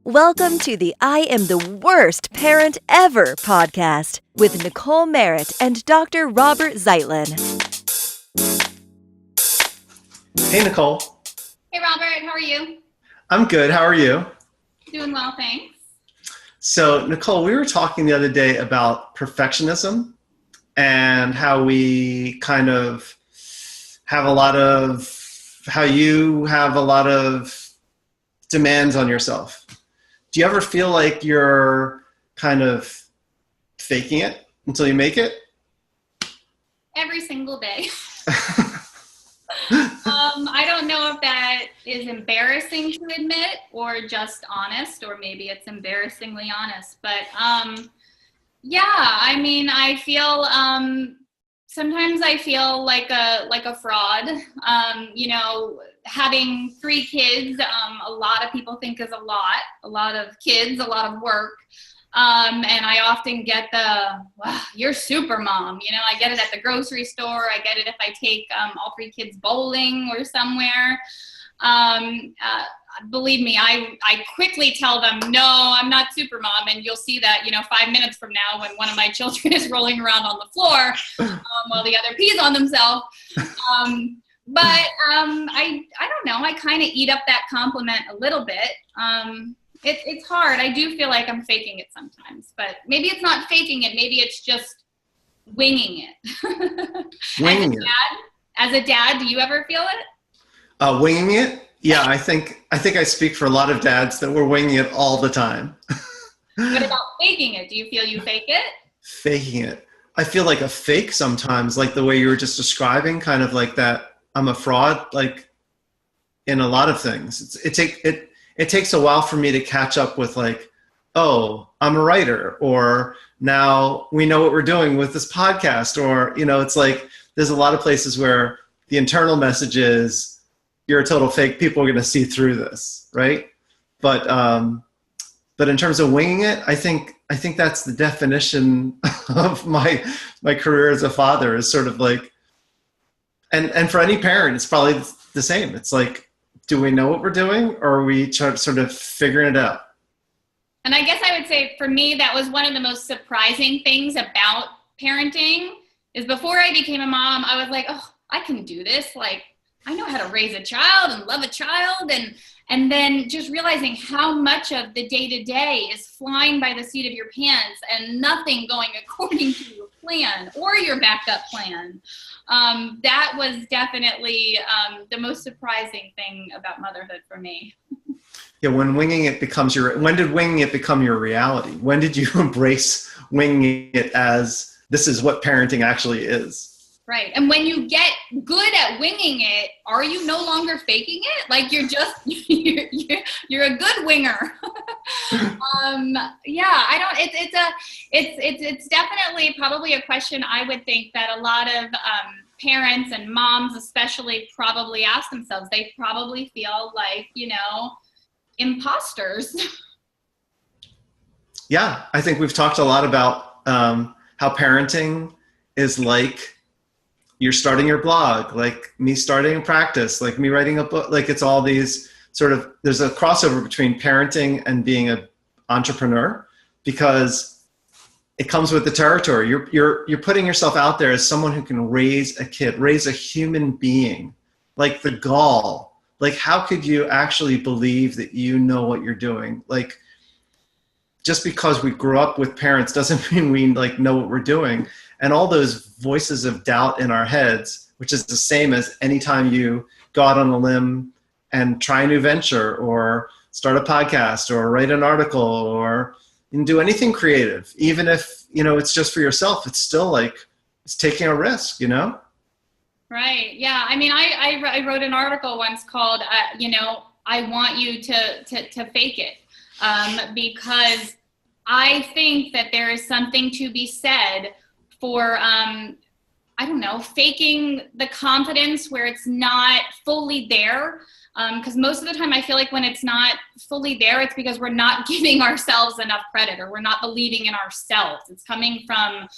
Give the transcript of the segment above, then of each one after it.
Welcome to the I Am the Worst Parent Ever podcast with Nicole Merritt and Dr. Robert Zeitlin. Hey, Nicole. Hey, Robert. How are you? I'm good. How are you? Doing well, thanks. So, Nicole, we were talking the other day about perfectionism and how we kind of have how you have a lot of demands on yourself. Do you ever feel like you're kind of faking it until you make it? Every single day. I don't know if that is embarrassing to admit or just honest, or maybe it's embarrassingly honest. But yeah, I mean, I feel sometimes I feel like a fraud. Having 3 kids, a lot of people think is a lot of kids, a lot of work. And I often get wow, you're super mom. I get it at the grocery store. I get it if I take all 3 kids bowling or somewhere. Believe me, I quickly tell them, no, I'm not super mom. And you'll see that, 5 minutes from now when one of my children is rolling around on the floor while the other pees on themselves. But I don't know. I kind of eat up that compliment a little bit. It's hard. I do feel like I'm faking it sometimes, but maybe it's not faking it. Maybe it's just winging it. As a dad, do you ever feel it? Winging it? Yeah, I think I speak for a lot of dads that we're winging it all the time. What about faking it? Do you feel you fake it? Faking it. I feel like a fake sometimes, like the way you were just describing, kind of like that I'm a fraud, like in a lot of things. It takes a while for me to catch up with like, oh, I'm a writer, or now we know what we're doing with this podcast, or, it's like there's a lot of places where the internal message is you're a total fake. People are going to see through this, right? But in terms of winging it, I think that's the definition of my career as a father, is sort of like, and for any parent, it's probably the same. It's like, do we know what we're doing, or are we sort of figuring it out? And I guess I would say for me, that was one of the most surprising things about parenting is before I became a mom, I was like, oh, I can do this. Like, I know how to raise a child and love a child. And then just realizing how much of the day-to-day is flying by the seat of your pants and nothing going according to your plan or your backup plan. That was definitely the most surprising thing about motherhood for me. Yeah, when did winging it become your reality? When did you embrace winging it as this is what parenting actually is? Right. And when you get good at winging it, are you no longer faking it? Like you're you're a good winger. It's definitely probably a question I would think that a lot of parents and moms especially probably ask themselves. They probably feel like, imposters. Yeah, I think we've talked a lot about how parenting is like you're starting your blog, like me starting a practice, like me writing a book. Like it's all these there's a crossover between parenting and being an entrepreneur, because it comes with the territory. You're putting yourself out there as someone who can raise a kid, raise a human being, like the gall. Like, how could you actually believe that you know what you're doing? Like, just because we grew up with parents doesn't mean we like know what we're doing. And all those voices of doubt in our heads, which is the same as anytime you go out on a limb and try a new venture or start a podcast or write an article or do anything creative, even if, it's just for yourself, it's still like, it's taking a risk, Right. Yeah. I mean, I wrote an article once called, I want you to fake it. Because I think that there is something to be said for, faking the confidence where it's not fully there. Because most of the time I feel like when it's not fully there, it's because we're not giving ourselves enough credit, or we're not believing in ourselves. It's coming from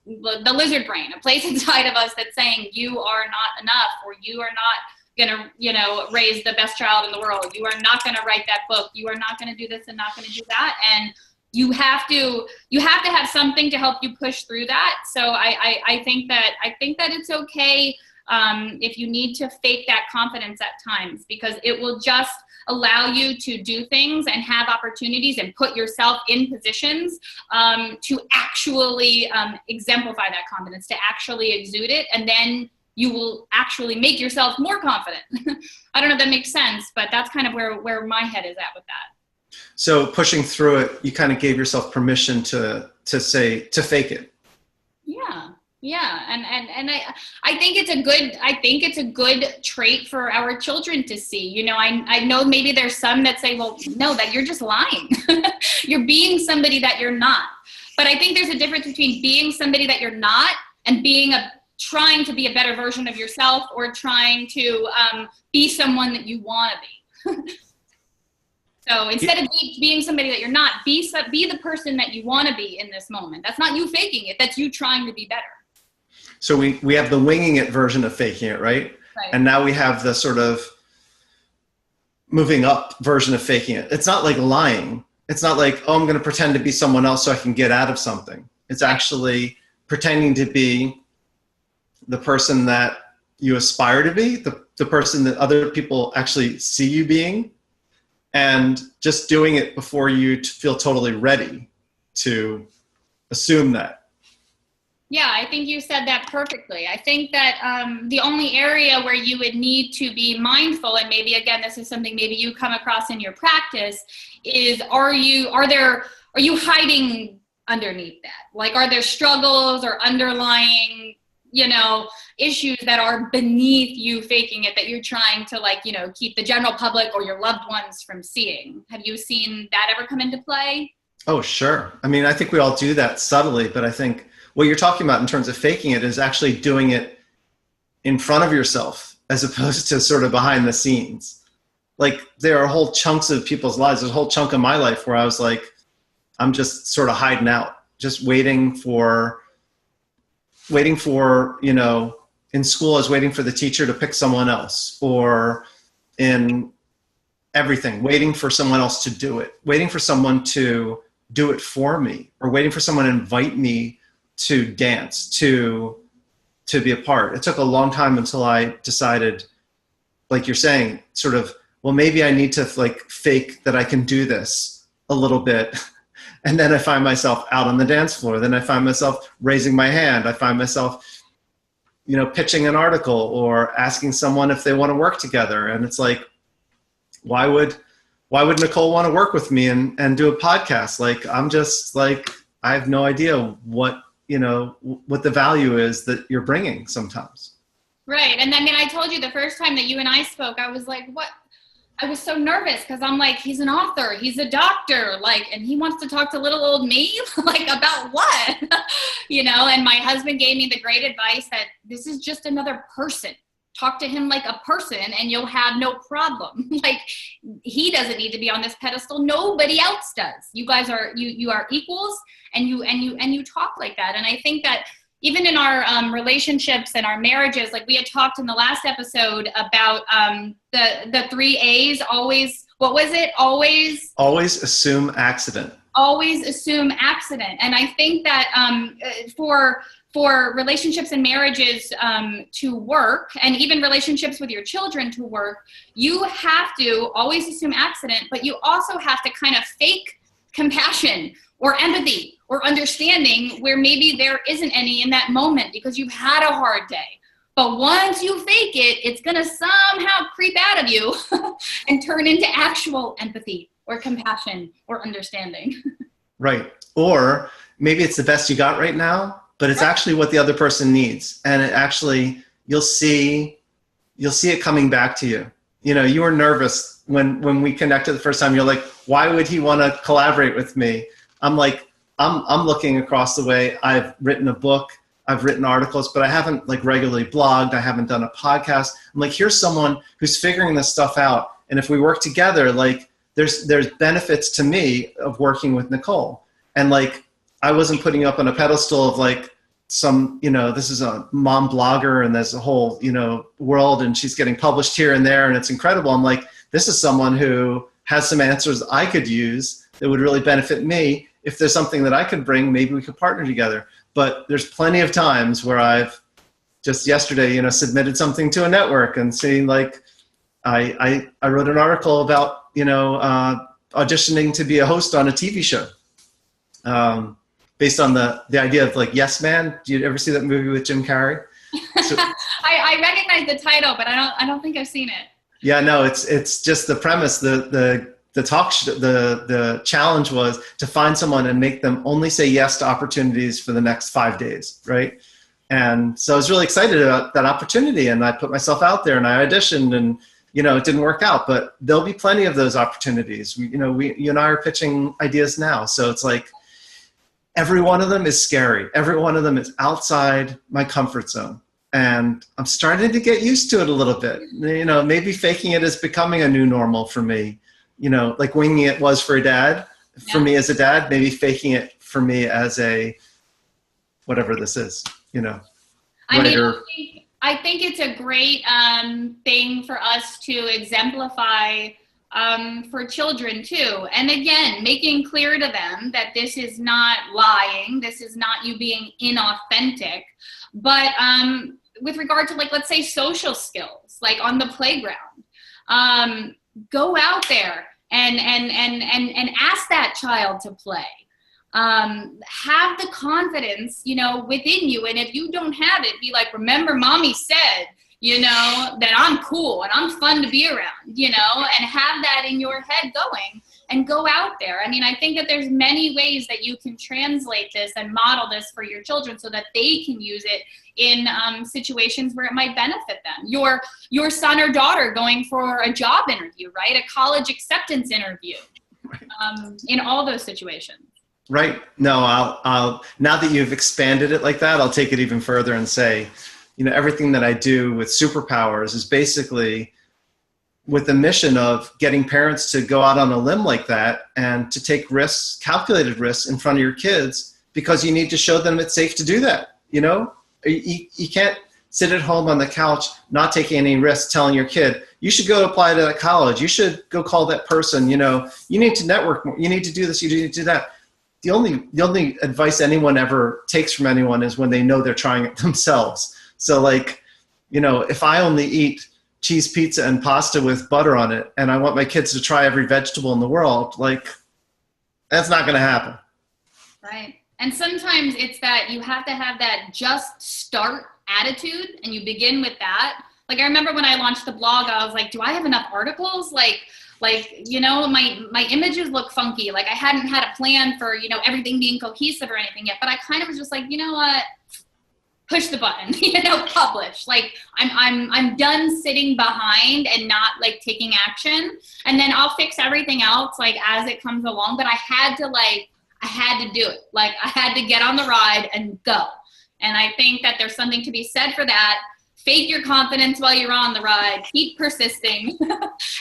the lizard brain, a place inside of us that's saying you are not enough, or you are not gonna, raise the best child in the world. You are not gonna write that book. You are not gonna do this and not gonna do that. And you have to have something to help you push through that. So I think that it's okay if you need to fake that confidence at times, because it will just allow you to do things and have opportunities and put yourself in positions to actually exemplify that confidence, to actually exude it, and then you will actually make yourself more confident. I don't know if that makes sense, but that's kind of where my head is at with that. So pushing through it, you kind of gave yourself permission to fake it. Yeah. And I think it's a good trait for our children to see. I know maybe there's some that say, well, no, that you're just lying. You're being somebody that you're not. But I think there's a difference between being somebody that you're not and trying to be a better version of yourself, or trying to be someone that you want to be. So instead of being somebody that you're not, be the person that you want to be in this moment. That's not you faking it. That's you trying to be better. So we have the winging it version of faking it, right? And now we have the sort of moving up version of faking it. It's not like lying. It's not like, oh, I'm going to pretend to be someone else so I can get out of something. It's actually pretending to be the person that you aspire to be, the person that other people actually see you being, and just doing it before you feel totally ready to assume that. Yeah, I think you said that perfectly. I think that the only area where you would need to be mindful, and maybe again, this is something maybe you come across in your practice, is are you hiding underneath that? Like, are there struggles or underlying, issues that are beneath you faking it, that you're trying to keep the general public or your loved ones from seeing? Have you seen that ever come into play? Oh, sure. I mean, I think we all do that subtly, but I think what you're talking about in terms of faking it is actually doing it in front of yourself as opposed to sort of behind the scenes. Like, there are whole chunks of people's lives. There's a whole chunk of my life where I was like, I'm just sort of hiding out, just waiting for, in school, I was waiting for the teacher to pick someone else, or in everything, waiting for someone else to do it, waiting for someone to do it for me, or waiting for someone to invite me to dance, to be a part. It took a long time until I decided, like you're saying, sort of, well, maybe I need to fake that I can do this a little bit. And then I find myself out on the dance floor. Then I find myself raising my hand. I find myself, pitching an article or asking someone if they want to work together. And it's like, why would Nicole want to work with me and do a podcast? Like, I'm just like, I have no idea what the value is that you're bringing sometimes. Right. And I mean, I told you the first time that you and I spoke, I was like, what? I was so nervous because I'm like, he's an author, he's a doctor, and he wants to talk to little old me, about what? And my husband gave me the great advice that this is just another person. Talk to him like a person and you'll have no problem. He doesn't need to be on this pedestal. Nobody else does. You guys are, you are equals, and you talk like that. And I think that even in our relationships and our marriages, like we had talked in the last episode about the 3 A's, always, what was it? Always assume accident. Always assume accident. And I think that for relationships and marriages to work, and even relationships with your children to work, you have to always assume accident, but you also have to kind of fake compassion or empathy or understanding where maybe there isn't any in that moment because you've had a hard day. But once you fake it, it's going to somehow creep out of you and turn into actual empathy or compassion or understanding. Right. Or maybe it's the best you got right now, but it's actually what the other person needs. And it actually, you'll see it coming back to you. You were nervous when we connected the first time. You're like, why would he want to collaborate with me? I'm like, I'm looking across the way. I've written a book, I've written articles, but I haven't regularly blogged. I haven't done a podcast. I'm like, here's someone who's figuring this stuff out. And if we work together, there's benefits to me of working with Nicole. And I wasn't putting you up on a pedestal of some, this is a mom blogger and there's a whole, world, and she's getting published here and there and it's incredible. I'm like, this is someone who has some answers I could use that would really benefit me. If there's something that I could bring, maybe we could partner together. But there's plenty of times where I've just yesterday, submitted something to a network and saying like, I wrote an article about, auditioning to be a host on a TV show. Based on the idea of like, Yes Man. Do you ever see that movie with Jim Carrey? So, I recognize the title, but I don't think I've seen it. Yeah, no, it's just the premise. The challenge was to find someone and make them only say yes to opportunities for the next 5 days, right? And so I was really excited about that opportunity, and I put myself out there and I auditioned, and it didn't work out, but there'll be plenty of those opportunities. You and I are pitching ideas now, so it's like every one of them is scary. Every one of them is outside my comfort zone. And I'm starting to get used to it a little bit. Maybe faking it is becoming a new normal for me. Like winging it was for a dad. For me as a dad, maybe faking it for me as a, whatever this is, writer. I think it's a great thing for us to exemplify for children too. And again, making clear to them that this is not lying. This is not you being inauthentic. But with regard to, like, let's say social skills, like on the playground, go out there and ask that child to play. Have the confidence, within you. And if you don't have it, be like, remember mommy said, that I'm cool and I'm fun to be around, and have that in your head going and go out there. I mean, I think that there's many ways that you can translate this and model this for your children so that they can use it in situations where it might benefit them. Your son or daughter going for a job interview, right? A college acceptance interview, in all those situations. Right. No, I'll now that you've expanded it like that, I'll take it even further and say, everything that I do with superpowers is basically with the mission of getting parents to go out on a limb like that and to take risks, calculated risks in front of your kids, because you need to show them it's safe to do that. You can't sit at home on the couch, not taking any risks, telling your kid, you should go apply to that college. You should go call that person. You need to network more. You need to do this. You need to do that. The only advice anyone ever takes from anyone is when they know they're trying it themselves. So like, if I only eat cheese pizza and pasta with butter on it, and I want my kids to try every vegetable in the world, like, that's not going to happen. Right. And sometimes it's that you have to have that just start attitude, and you begin with that. Like, I remember when I launched the blog, I was like, do I have enough articles? Like, my images look funky. Like, I hadn't had a plan for, everything being cohesive or anything yet, but I kind of was just like, you know what? Push the button, publish. Like, I'm done sitting behind and not like taking action, and then I'll fix everything else like as it comes along. But I had to do it. Like, I had to get on the ride and go. And I think that there's something to be said for that. Fake your confidence while you're on the ride, keep persisting,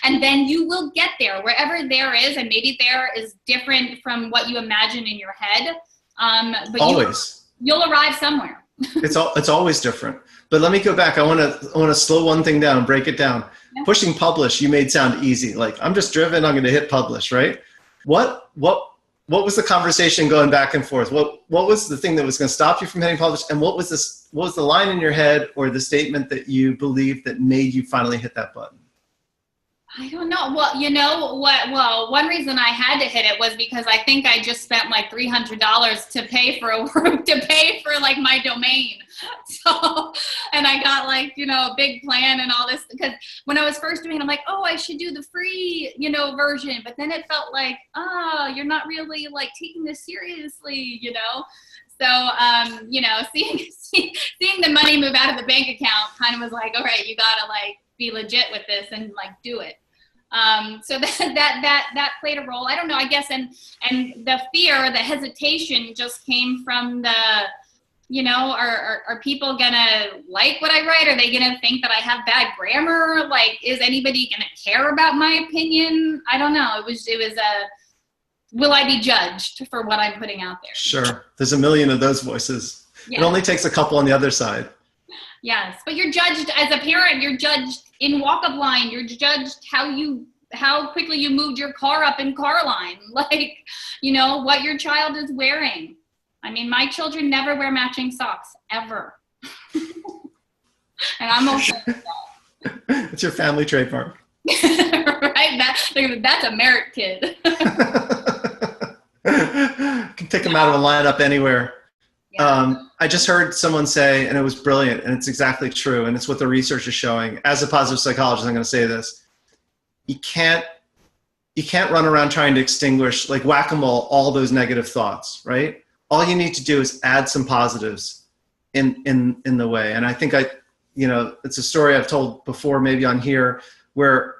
and then you will get there wherever there is. And maybe there is different from what you imagine in your head. But always. You'll arrive somewhere. It's always different. But let me go back. I want to slow one thing down, break it down. Yeah. Pushing publish, you made sound easy. Like, I'm just driven, I'm going to hit publish, right? What was the conversation going back and forth? What was the thing that was going to stop you from hitting publish? And what was the line in your head or the statement that you believed that made you finally hit that button? I don't know. Well, Well, one reason I had to hit it was because I think I just spent like $300 to pay for like my domain. So, and I got like, a big plan and all this, because when I was first doing it, I'm like, oh, I should do the free, version. But then it felt like, oh, you're not really like taking this seriously, So, seeing the money move out of the bank account kind of was like, all right, you gotta like be legit with this and like do it. So that played a role. I don't know, I guess, and the fear, the hesitation just came from the, are people gonna like what I write? Are they gonna think that I have bad grammar? Like, is anybody gonna care about my opinion? I don't know. It was will I be judged for what I'm putting out there? Sure. There's a million of those voices. It only takes a couple on the other side. Yes, but you're judged as a parent. You're judged in walk-up line. You're judged how quickly you moved your car up in car line. Like, what your child is wearing. I mean, my children never wear matching socks, ever. And I'm okay with that. It's your family trademark. Right? That's a Merritt kid. Can pick them out of a lineup anywhere. Yeah. I just heard someone say, and it was brilliant, and it's exactly true, and it's what the research is showing. As a positive psychologist, I'm going to say this. You can't run around trying to extinguish, like whack-a-mole, all those negative thoughts, right? All you need to do is add some positives in the way. And I think it's a story I've told before, maybe on here, where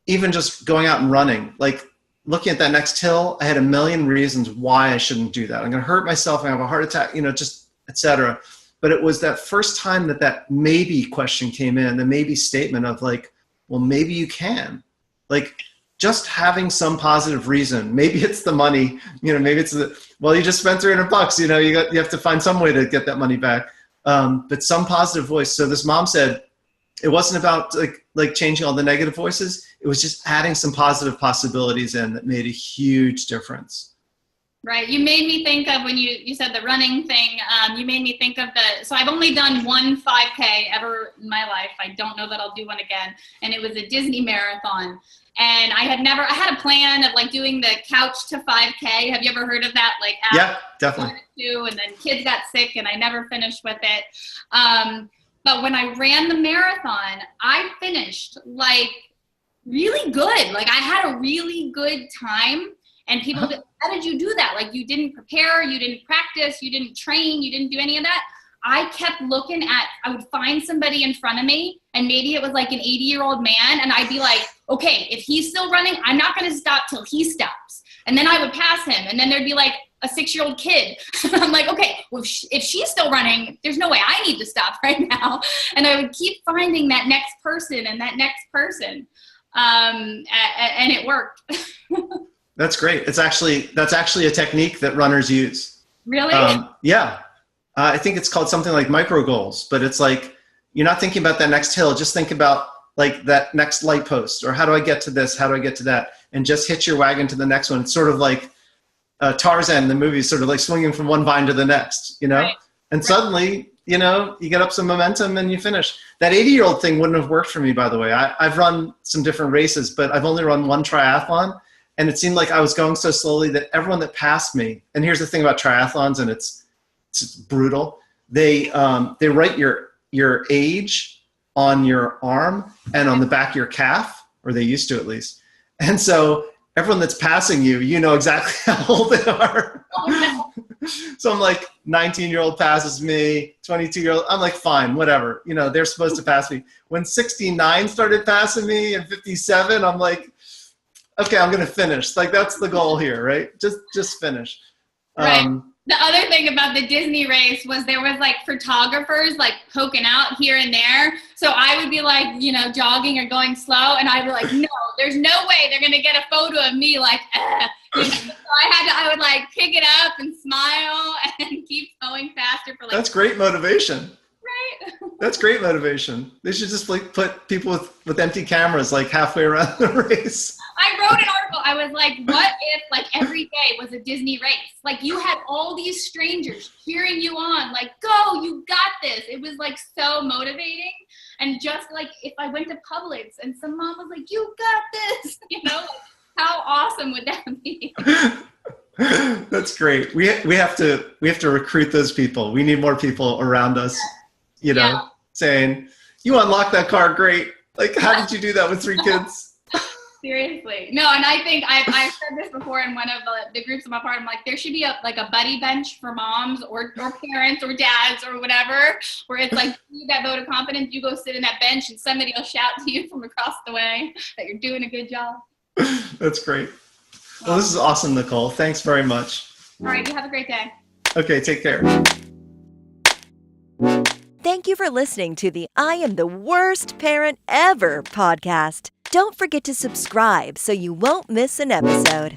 even just going out and running, like looking at that next hill, I had a million reasons why I shouldn't do that. I'm going to hurt myself. I have a heart attack, just et cetera. But it was that first time that maybe question came in, the maybe statement of like, well, maybe you can. Like, just having some positive reason. Maybe it's the money, maybe it's you just spent $300, you have to find some way to get that money back. But some positive voice. So this mom said, it wasn't about like changing all the negative voices. It was just adding some positive possibilities in that made a huge difference. Right. You made me think of when you said the running thing. You made me think of so I've only done one 5K ever in my life. I don't know that I'll do one again. And it was a Disney marathon. And I had a plan of like doing the couch to 5K. Have you ever heard of that? Like, yeah, definitely. And then kids got sick and I never finished with it. But when I ran the marathon, I finished like really good. Like I had a really good time. And people, how did you do that? Like you didn't prepare, you didn't practice, you didn't train, you didn't do any of that. I kept looking I would find somebody in front of me and maybe it was like an 80-year-old man. And I'd be like, okay, if he's still running, I'm not going to stop till he stops. And then I would pass him. And then there'd be like a 6-year-old kid. I'm like, okay, well, if she's still running, there's no way I need to stop right now. And I would keep finding that next person and that next person. And it worked. That's great. That's actually a technique that runners use. Really? Yeah. I think it's called something like micro goals, but it's like, you're not thinking about that next hill. Just think about like that next light post, or how do I get to this? How do I get to that? And just hitch your wagon to the next one. It's sort of like Tarzan, the movie, sort of like swinging from one vine to the next, Right. And suddenly, you get up some momentum and you finish. That 80-year-old thing wouldn't have worked for me, by the way. I've run some different races, but I've only run one triathlon. And it seemed like I was going so slowly that everyone that passed me, and here's the thing about triathlons, and it's brutal. They write your age on your arm and on the back of your calf, or they used to at least. And so everyone that's passing you, exactly how old they are. Oh, no. So I'm like, 19-year-old passes me, 22-year-old. I'm like, fine, whatever. They're supposed to pass me. When 69 started passing me and 57, I'm like, okay, I'm going to finish. Like, that's the goal here, right? Just finish. Right. The other thing about the Disney race was there was like photographers like poking out here and there. So I would be like, jogging or going slow. And I'd be like, no, there's no way they're going to get a photo of me like, So I would like pick it up and smile and keep going faster for like. That's great motivation. Right. That's great motivation. They should just like put people with empty cameras like halfway around the race. I wrote an article. I was like, what if like every day was a Disney race? Like you had all these strangers cheering you on, like, go, you got this. It was like so motivating. And just like if I went to Publix and some mom was like, you got this, like, how awesome would that be? That's great. We have to recruit those people. We need more people around us, saying, you unlocked that car, great. Like, how did you do that with 3 kids? Seriously. No, and I think I've said this before in one of the groups I'm a part of. I'm like, there should be a buddy bench for moms or parents or dads or whatever, where it's like, you need that vote of confidence, you go sit in that bench and somebody will shout to you from across the way that you're doing a good job. That's great. Well, this is awesome, Nicole. Thanks very much. All right. You have a great day. Okay. Take care. Thank you for listening to the I Am the Worst Parent Ever podcast. Don't forget to subscribe so you won't miss an episode.